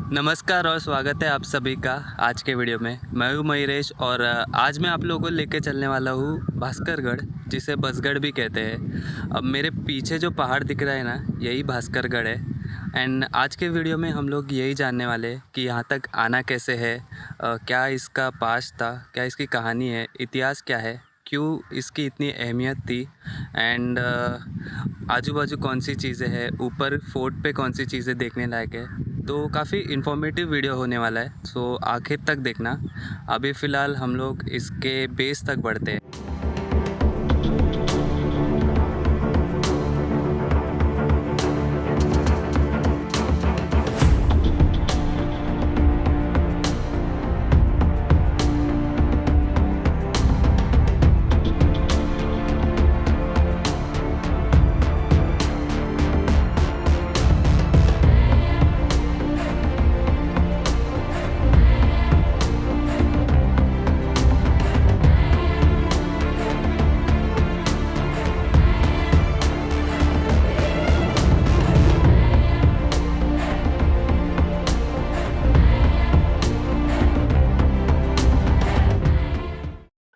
नमस्कार और स्वागत है आप सभी का आज के वीडियो में। मैं हूँ मयूरेश और आज मैं आप लोगों को लेके चलने वाला हूँ भास्करगढ़, जिसे बसगढ़ भी कहते हैं। अब मेरे पीछे जो पहाड़ दिख रहा है ना, यही भास्करगढ़ है। एंड आज के वीडियो में हम लोग यही जानने वाले हैं कि यहाँ तक आना कैसे है, क्या इसका पास्ट था, क्या इसकी कहानी है, इतिहास क्या है, क्यों इसकी इतनी अहमियत थी, एंड आजू बाजू कौन सी चीज़ें हैं, ऊपर फोर्ट पे कौन सी चीज़ें देखने लायक है। तो काफ़ी इन्फॉर्मेटिव वीडियो होने वाला है, सो आखिर तक देखना। अभी फ़िलहाल हम लोग इसके बेस तक बढ़ते हैं।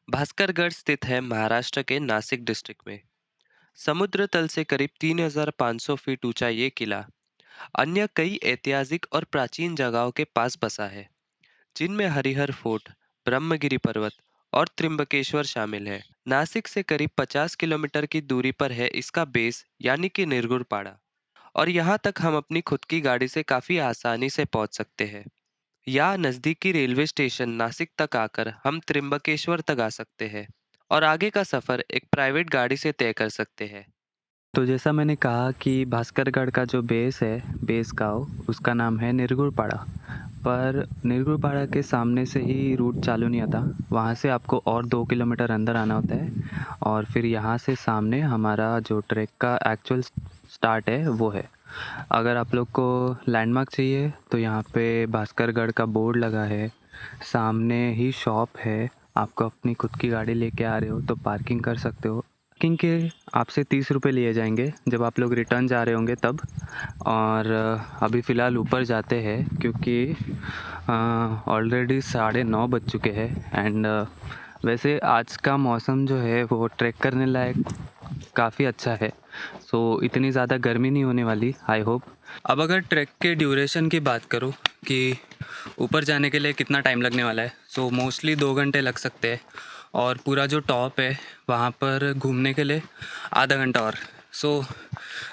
भास्करगढ़ स्थित है महाराष्ट्र के नासिक डिस्ट्रिक्ट में। समुद्र तल से करीब 3,500 फीट ऊंचा ये किला अन्य कई ऐतिहासिक और प्राचीन जगहों के पास बसा है, जिनमें हरिहर फोर्ट, ब्रह्मगिरी पर्वत और त्रिंबकेश्वर शामिल है। नासिक से करीब 50 किलोमीटर की दूरी पर है इसका बेस यानी कि निर्गुड़पाड़ा, और यहाँ तक हम अपनी खुद की गाड़ी से काफी आसानी से पहुंच सकते हैं। या नज़दीकी रेलवे स्टेशन नासिक तक आकर हम त्रिंबकेश्वर तक आ सकते हैं और आगे का सफ़र एक प्राइवेट गाड़ी से तय कर सकते हैं। तो जैसा मैंने कहा कि भास्करगढ़ का जो बेस है, बेस गाँव, उसका नाम है निर्गुड़पाड़ा। पर निर्गुड़पाड़ा के सामने से ही रूट चालू नहीं होता, वहाँ से आपको और 2 किलोमीटर अंदर आना होता है और फिर यहाँ से सामने हमारा जो ट्रैक का एक्चुअल स्टार्ट है वो है। अगर आप लोग को लैंडमार्क चाहिए तो यहाँ पे भास्करगढ़ का बोर्ड लगा है, सामने ही शॉप है। आपको अपनी खुद की गाड़ी लेके आ रहे हो तो पार्किंग कर सकते हो। पार्किंग के आपसे 30 रुपये लिए जाएंगे जब आप लोग रिटर्न जा रहे होंगे तब। और अभी फ़िलहाल ऊपर जाते हैं क्योंकि ऑलरेडी 9:30 बज चुके हैं। एंड वैसे आज का मौसम जो है वो ट्रैक करने लायक काफ़ी अच्छा है, सो इतनी ज़्यादा गर्मी नहीं होने वाली, आई होप। अब अगर ट्रैक के ड्यूरेशन की बात करूँ कि ऊपर जाने के लिए कितना टाइम लगने वाला है, सो मोस्टली 2 घंटे लग सकते हैं। और पूरा जो टॉप है वहाँ पर घूमने के लिए आधा घंटा और, सो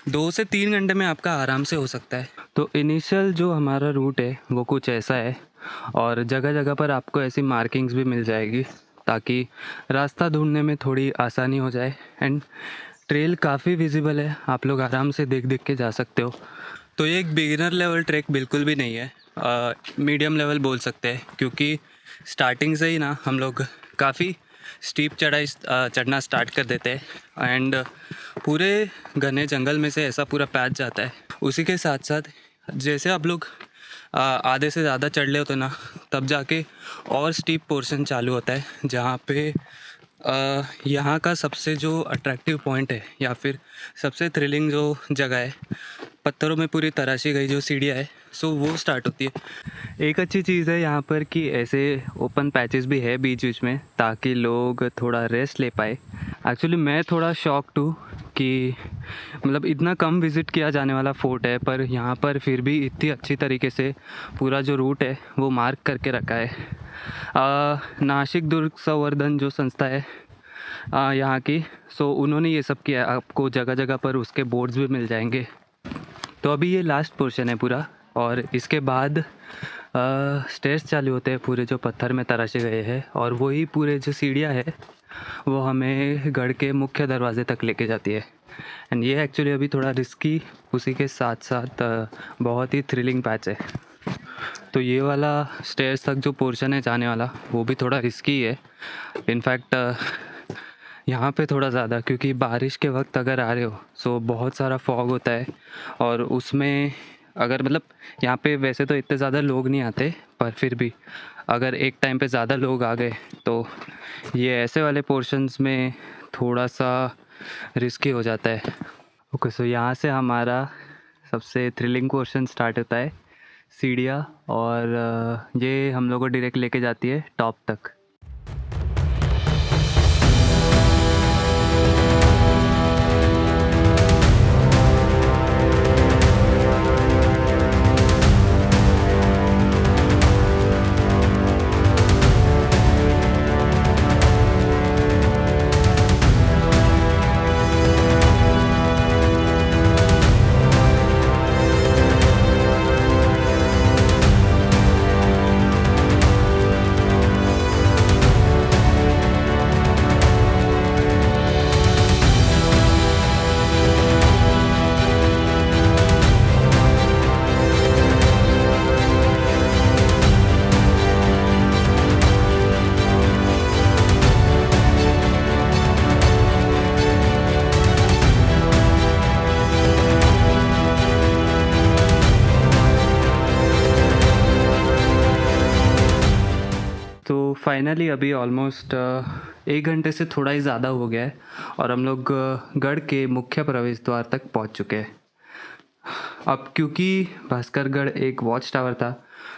2 से 3 घंटे में आपका आराम से हो सकता है। तो इनिशियल जो हमारा रूट है वो कुछ ऐसा है, और जगह जगह पर आपको ऐसी मार्किंग्स भी मिल जाएगी ताकि रास्ता ढूंढने में थोड़ी आसानी हो जाए। एंड ट्रेल काफ़ी विजिबल है, आप लोग आराम से देख देख के जा सकते हो। तो ये एक बिगिनर लेवल ट्रैक बिल्कुल भी नहीं है, मीडियम लेवल बोल सकते हैं, क्योंकि स्टार्टिंग से ही ना हम लोग काफ़ी स्टीप चढ़ाई चढ़ना स्टार्ट कर देते हैं। एंड पूरे घने जंगल में से ऐसा पूरा पैच जाता है। उसी के साथ साथ जैसे आप लोग आधे से ज़्यादा चढ़ ले होते ना, तब जाके और स्टीप पोर्शन चालू होता है, जहाँ पे यहाँ का सबसे जो अट्रैक्टिव पॉइंट है या फिर सबसे थ्रिलिंग जो जगह है, पत्थरों में पूरी तराशी गई जो सीढ़ियाँ है, सो वो स्टार्ट होती है। एक अच्छी चीज़ है यहाँ पर कि ऐसे ओपन पैचेस भी है बीच बीच में, ताकि लोग थोड़ा रेस्ट ले पाए। एक्चुअली मैं थोड़ा शॉक्ड हूँ कि मतलब इतना कम विज़िट किया जाने वाला फोर्ट है, पर यहाँ पर फिर भी इतनी अच्छी तरीके से पूरा जो रूट है वो मार्क करके रखा है। नासिक दुर्ग संवर्धन जो संस्था है यहाँ की, सो उन्होंने ये सब किया है। आपको जगह जगह पर उसके बोर्ड्स भी मिल जाएंगे। तो अभी ये लास्ट पोर्शन है पूरा, और इसके बाद स्टेयर्स चालू होते हैं पूरे जो पत्थर में तराशे गए हैं, और वही पूरे जो सीढ़ियाँ है वो हमें गढ़ के मुख्य दरवाजे तक लेके जाती है। एंड ये एक्चुअली अभी थोड़ा रिस्की, उसी के साथ साथ बहुत ही थ्रिलिंग पैच है। तो ये वाला स्टेयर्स तक जो पोर्शन है जाने वाला, वो भी थोड़ा रिस्की है। इनफैक्ट यहाँ पे थोड़ा ज़्यादा, क्योंकि बारिश के वक्त अगर आ रहे हो सो बहुत सारा फॉग होता है, और उसमें अगर मतलब यहाँ पे वैसे तो इतने ज़्यादा लोग नहीं आते, पर फिर भी अगर एक टाइम पे ज़्यादा लोग आ गए तो ये ऐसे वाले पोर्शंस में थोड़ा सा रिस्की हो जाता है। ओके, सो यहाँ से हमारा सबसे थ्रिलिंग पोर्शन स्टार्ट होता है, सीढ़ियाँ और ये हम लोग को डायरेक्ट लेके जाती है टॉप तक। तो फाइनली अभी ऑलमोस्ट 1 घंटे से थोड़ा ही ज़्यादा हो गया है और हम लोग गढ़ के मुख्य प्रवेश द्वार तक पहुंच चुके हैं। अब क्योंकि भास्करगढ़ एक वॉच टावर था,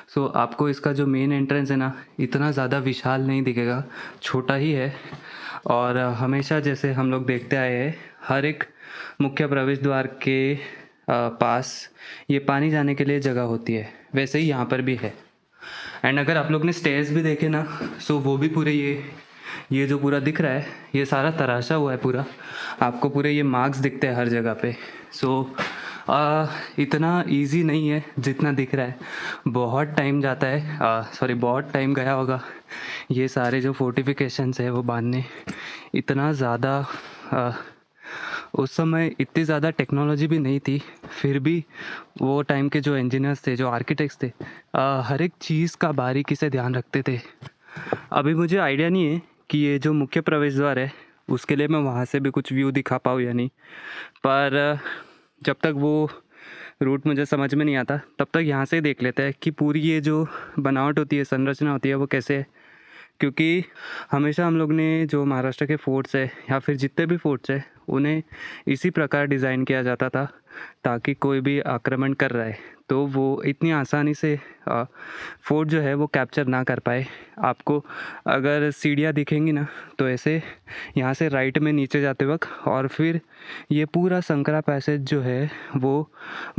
सो आपको इसका जो मेन एंट्रेंस है ना, इतना ज़्यादा विशाल नहीं दिखेगा, छोटा ही है। और हमेशा जैसे हम लोग देखते आए हैं, हर एक मुख्य प्रवेश द्वार के पास ये पानी जाने के लिए जगह होती है, वैसे ही यहाँ पर भी है। एंड अगर आप लोग ने स्टेयर्स भी देखे ना, सो वो भी पूरे ये जो पूरा दिख रहा है, ये सारा तराशा हुआ है पूरा। आपको पूरे ये मार्क्स दिखते हैं हर जगह पे। सो इतना इजी नहीं है जितना दिख रहा है, बहुत टाइम जाता है, बहुत टाइम गया होगा ये सारे जो फोर्टिफिकेशंस है वो बांधने। इतना ज़्यादा उस समय इतनी ज़्यादा टेक्नोलॉजी भी नहीं थी, फिर भी वो टाइम के जो इंजीनियर्स थे, जो आर्किटेक्ट्स थे, हर एक चीज़ का बारीकी से ध्यान रखते थे। अभी मुझे आइडिया नहीं है कि ये जो मुख्य प्रवेश द्वार है उसके लिए मैं वहाँ से भी कुछ व्यू दिखा पाऊँ या नहीं, पर जब तक वो रूट मुझे समझ में नहीं आता तब तक यहाँ से ही देख लेते हैं कि पूरी ये जो बनावट होती है, संरचना होती है, वो कैसे है। क्योंकि हमेशा हम लोग ने जो महाराष्ट्र के फोर्ट्स है या फिर जितने भी फोर्ट्स है उन्हें इसी प्रकार डिज़ाइन किया जाता था, ताकि कोई भी आक्रमण कर रहा है तो वो इतनी आसानी से फोर्ट जो है वो कैप्चर ना कर पाए। आपको अगर सीढ़ियाँ दिखेंगी ना, तो ऐसे यहाँ से राइट में नीचे जाते वक्त, और फिर ये पूरा संकरा पैसेज जो है वो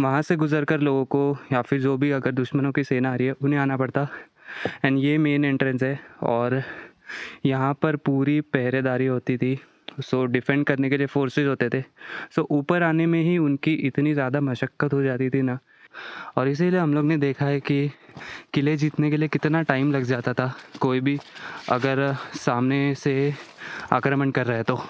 वहाँ से गुजर कर लोगों को, या फिर जो भी अगर दुश्मनों की सेना आ रही है उन्हें आना पड़ता। एंड ये मेन एंट्रेंस है और यहाँ पर पूरी पहरेदारी होती थी। सो डिफेंड करने के लिए फोर्सेस होते थे। सो ऊपर आने में ही उनकी इतनी ज़्यादा मशक्क़त हो जाती थी ना, और इसीलिए हम लोग ने देखा है कि किले जीतने के लिए कितना टाइम लग जाता था, कोई भी अगर सामने से आक्रमण कर रहा है तो।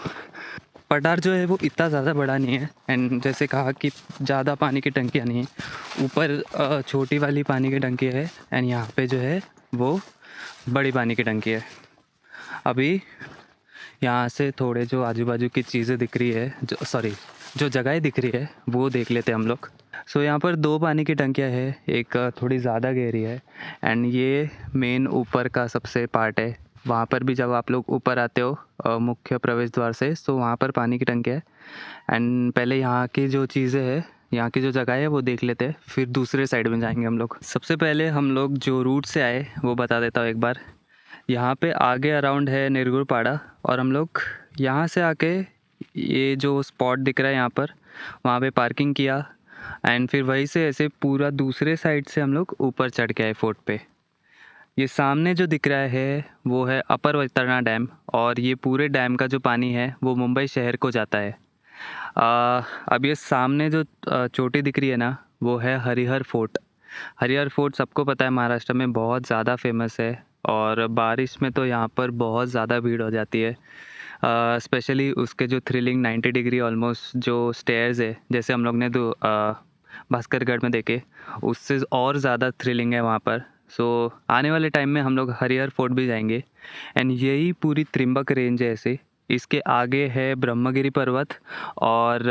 पठार जो है वो इतना ज़्यादा बड़ा नहीं है, एंड जैसे कहा कि ज़्यादा पानी की टंकियाँ नहीं हैं। ऊपर छोटी वाली पानी की टंकी है एंड यहाँ पे जो है वो बड़ी पानी की टंकी है। अभी यहाँ से थोड़े जो आजू बाजू की चीज़ें दिख रही है, जो जगहें दिख रही है वो देख लेते हैं हम लोग। सो यहाँ पर 2 पानी की टंकियाँ है, एक थोड़ी ज़्यादा गहरी है एंड ये मेन ऊपर का सबसे पार्ट है। वहाँ पर भी जब आप लोग ऊपर आते हो मुख्य प्रवेश द्वार से, तो वहाँ पर पानी की टंकी है। एंड पहले यहाँ की जो चीज़ें है, यहाँ की जो जगह है वो देख लेते हैं, फिर दूसरे साइड में जाएंगे हम लोग। सबसे पहले हम लोग जो रूट से आए वो बता देता हूँ एक बार। यहाँ पे आगे अराउंड है निर्गुड़पाड़ा, और हम लोग यहाँ से आके ये जो स्पॉट दिख रहा है यहाँ पर, वहाँ पे पार्किंग किया एंड फिर वहीं से ऐसे पूरा दूसरे साइड से हम लोग ऊपर चढ़ के आए फोर्ट पे। ये सामने जो दिख रहा है वो है अपर वैतरणा डैम, और ये पूरे डैम का जो पानी है वो मुंबई शहर को जाता है। अब ये सामने जो चोटी दिख रही है ना, वो है हरिहर फोर्ट। हरिहर फोर्ट सबको पता है महाराष्ट्र में बहुत ज़्यादा फेमस है, और बारिश में तो यहाँ पर बहुत ज़्यादा भीड़ हो जाती है। स्पेशली उसके जो थ्रिलिंग 90 डिग्री ऑलमोस्ट जो स्टेयर्स है, जैसे हम लोग ने भास्करगढ़ में देखे, उससे और ज़्यादा थ्रिलिंग है वहाँ पर। सो आने वाले टाइम में हम लोग हरिहर फोर्ट भी जाएंगे। एंड यही पूरी त्रिम्बक रेंज है ऐसे। इसके आगे है ब्रह्मगिरी पर्वत और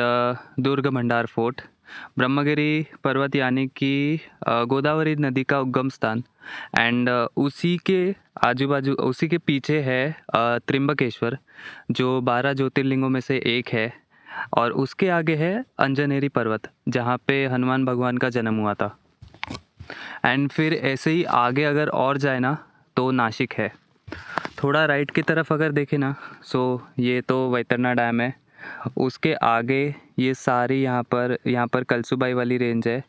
दुर्ग भंडार फोर्ट। ब्रह्मगिरी पर्वत यानी कि गोदावरी नदी का उद्गम स्थान, एंड उसी के आजू बाजू, उसी के पीछे है त्रिम्बकेश्वर, जो 12 ज्योतिर्लिंगों में से एक है। और उसके आगे है अंजनेरी पर्वत, जहाँ पे हनुमान भगवान का जन्म हुआ था। एंड फिर ऐसे ही आगे अगर और जाए ना तो नासिक है। थोड़ा राइट की तरफ अगर देखें ना, सो ये तो वैतरणा डैम है। उसके आगे ये सारी यहाँ पर कलसूबाई वाली रेंज है।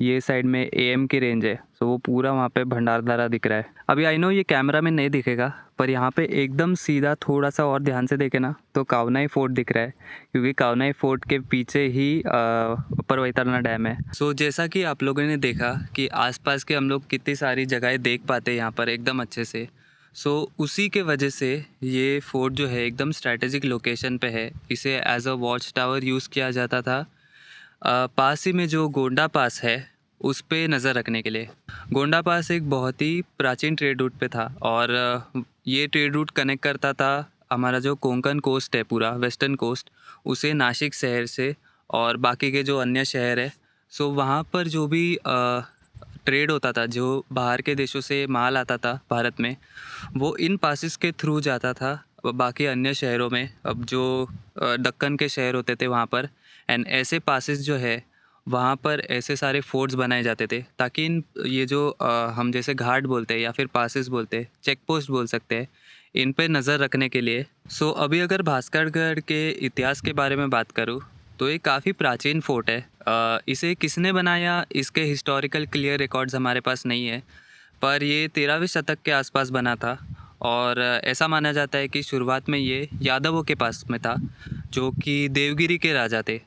ये साइड में एएम की रेंज है। सो वो पूरा वहाँ पे भंडारदरा दिख रहा है। अभी आई नो ये कैमरा में नहीं दिखेगा, पर यहाँ पे एकदम सीधा थोड़ा सा और ध्यान से देखे ना तो कावनाई फोर्ट दिख रहा है, क्योंकि कावनाई फोर्ट के पीछे ही ऊपर वैतरणा डैम है। सो जैसा कि आप लोगों ने देखा कि आसपास के हम लोग कितनी सारी जगहें देख पाते हैं यहाँ पर एकदम अच्छे से। सो उसी के वजह से ये फोर्ट जो है एकदम स्ट्रैटेजिक लोकेशन पे है। इसे as a watch tower use किया जाता था। पास ही में जो गोंडा पास है उस पे नज़र रखने के लिए। गोंडा पास एक बहुत ही प्राचीन ट्रेड रूट पे था, और ये ट्रेड रूट कनेक्ट करता था हमारा जो कोंकण कोस्ट है, पूरा वेस्टर्न कोस्ट, उसे नासिक शहर से और बाकी के जो अन्य शहर है। सो वहाँ पर जो भी ट्रेड होता था, जो बाहर के देशों से माल आता था भारत में, वो इन पासिस के थ्रू जाता था बाकी अन्य शहरों में। अब जो दक्कन के शहर होते थे वहाँ पर, एंड ऐसे पासिस जो है वहाँ पर ऐसे सारे फोर्ट्स बनाए जाते थे ताकि इन ये जो हम जैसे घाट बोलते हैं या फिर पासिस बोलते हैं, चेक पोस्ट बोल सकते हैं, इन पे नज़र रखने के लिए। सो अभी अगर भास्करगढ़ के इतिहास के बारे में बात करूँ तो ये काफ़ी प्राचीन फोर्ट है। इसे किसने बनाया इसके हिस्टोरिकल क्लियर रिकॉर्ड्स हमारे पास नहीं है, पर ये 13वीं शतक के आसपास बना था। और ऐसा माना जाता है कि शुरुआत में ये यादवों के पास में था, जो कि देवगिरी के राजा थे।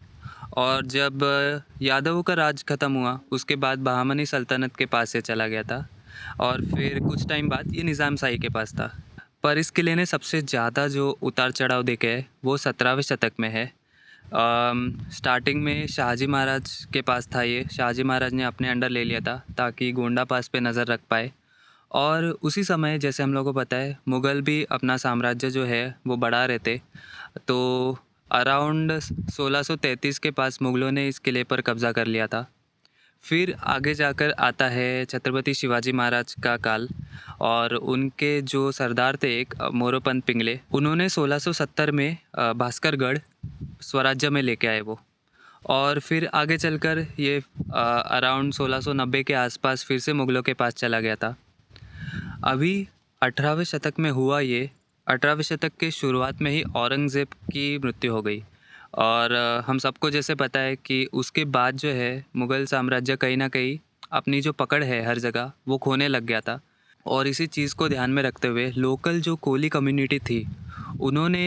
और जब यादवों का राज ख़त्म हुआ उसके बाद बहामनी सल्तनत के पास से चला गया था, और फिर कुछ टाइम बाद ये निज़ाम शाही के पास था। पर इस किले ने सबसे ज़्यादा जो उतार चढ़ाव देखे है वो 17वें शतक में है। स्टार्टिंग में शाहजी महाराज के पास था ये। शाहजी महाराज ने अपने अंडर ले लिया था ताकि गोंडा पास पे नज़र रख पाए। और उसी समय जैसे हम लोगों को पता है मुग़ल भी अपना साम्राज्य जो है वो बढ़ा रहे थे। तो अराउंड 1633 के पास मुग़लों ने इस किले पर कब्ज़ा कर लिया था। फिर आगे जाकर आता है छत्रपति शिवाजी महाराज का काल, और उनके जो सरदार थे एक मोरोपंत पिंगले, उन्होंने 1670 में भास्करगढ़ स्वराज्य में लेके आए वो। और फिर आगे चलकर ये अराउंड 1690 के आसपास फिर से मुग़लों के पास चला गया था। अभी 18वें शतक में हुआ ये। 18वें शतक के शुरुआत में ही औरंगज़ेब की मृत्यु हो गई, और हम सबको जैसे पता है कि उसके बाद जो है मुग़ल साम्राज्य कहीं ना कहीं अपनी जो पकड़ है हर जगह वो खोने लग गया था। और इसी चीज़ को ध्यान में रखते हुए लोकल जो कोली कम्युनिटी थी उन्होंने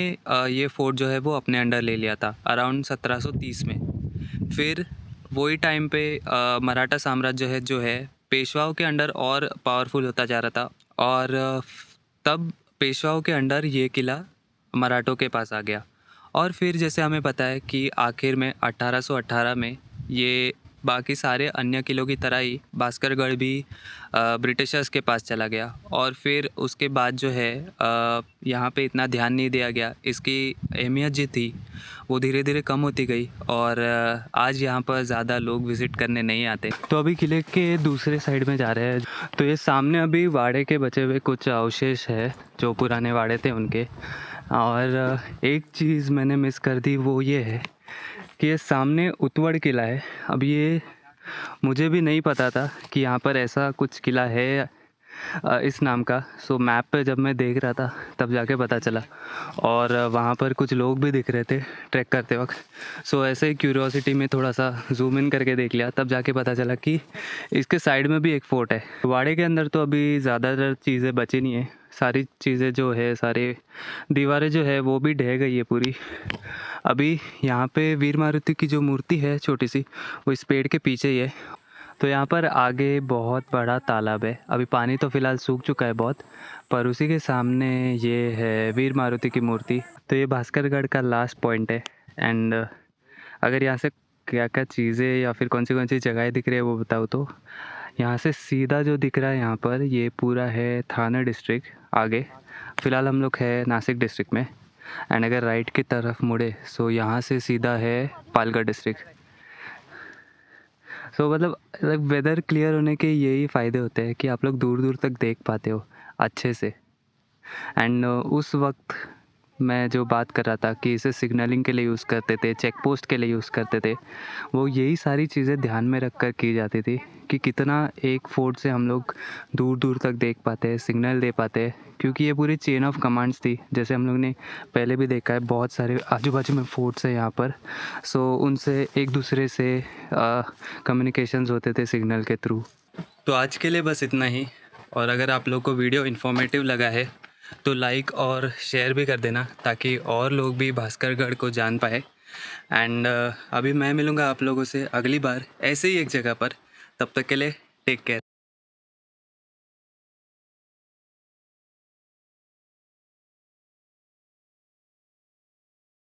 ये फोर्ट जो है वो अपने अंडर ले लिया था अराउंड 1730 में। फिर वही टाइम पे मराठा साम्राज्य है जो है पेशवाओं के अंडर और पावरफुल होता जा रहा था, और तब पेशवाओं के अंडर ये किला मराठों के पास आ गया। और फिर जैसे हमें पता है कि आखिर में 1818 में ये बाकी सारे अन्य किलों की तरह ही भास्करगढ़ भी ब्रिटिशर्स के पास चला गया। और फिर उसके बाद जो है यहाँ पे इतना ध्यान नहीं दिया गया। इसकी अहमियत जो थी वो धीरे धीरे कम होती गई, और आज यहाँ पर ज़्यादा लोग विज़िट करने नहीं आते। तो अभी किले के दूसरे साइड में जा रहे हैं। तो ये सामने अभी वाड़े के बचे हुए कुछ अवशेष है जो पुराने वाड़े थे उनके। और एक चीज़ मैंने मिस कर दी वो ये है कि ये सामने उतवड़ किला है। अब ये मुझे भी नहीं पता था कि यहाँ पर ऐसा कुछ किला है इस नाम का। सो मैप पे जब मैं देख रहा था तब जाके पता चला, और वहाँ पर कुछ लोग भी दिख रहे थे ट्रैक करते वक्त। सो ऐसे ही क्यूरियोसिटी में थोड़ा सा जूम इन करके देख लिया, तब जाके पता चला कि इसके साइड में भी एक फ़ोर्ट है। वाड़े के अंदर तो अभी ज़्यादातर चीज़ें बची नहीं है। सारी चीज़ें जो है, सारी दीवारें जो है वो भी ढह गई है पूरी। अभी यहाँ पे वीर मारुति की जो मूर्ति है छोटी सी, वो इस पेड़ के पीछे ही है। तो यहाँ पर आगे बहुत बड़ा तालाब है। अभी पानी तो फ़िलहाल सूख चुका है बहुत, पर उसी के सामने ये है वीर मारुति की मूर्ति। तो ये भास्करगढ़ का लास्ट पॉइंट है। एंड अगर यहाँ से क्या क्या चीज़ें या फिर कौन सी जगहें दिख रही है वो बताऊँ तो यहाँ से सीधा जो दिख रहा है यहाँ पर ये पूरा है थाना डिस्ट्रिक्ट। आगे फ़िलहाल हम लोग है नासिक डिस्ट्रिक्ट में। एंड अगर राइट की तरफ मुड़े सो यहाँ से सीधा है पालगढ़ डिस्ट्रिक्ट। सो मतलब वेदर क्लियर होने के यही फ़ायदे होते हैं कि आप लोग दूर दूर तक देख पाते हो अच्छे से। एंड उस वक्त मैं जो बात कर रहा था कि इसे सिग्नलिंग के लिए यूज़ करते थे, चेक पोस्ट के लिए यूज़ करते थे, वो यही सारी चीज़ें ध्यान में रख कर की जाती थी कि कितना एक फोर्ट से हम लोग दूर-दूर तक देख पाते हैं, सिग्नल दे पाते हैं, क्योंकि ये पूरी चेन ऑफ कमांड्स थी। जैसे हम लोग ने पहले भी देखा है, बहुत सारे आजू-बाजू में फोर्ट्स हैं यहाँ पर, सो उनसे एक-दूसरे से कम्युनिकेशंस होते थे सिग्नल के थ्रू। तो आज के लिए बस इतना ही, और अगर आप लोग को वीडियो इन्फॉर्मेटिव लगा है तो लाइक और शेयर भी कर देना ताकि और लोग भी भास्करगढ़ को जान पाए। एंड अभी मैं मिलूँगा आप लोगों से अगली बार ऐसे ही एक जगह पर। तब तक के लिए टेक केयर।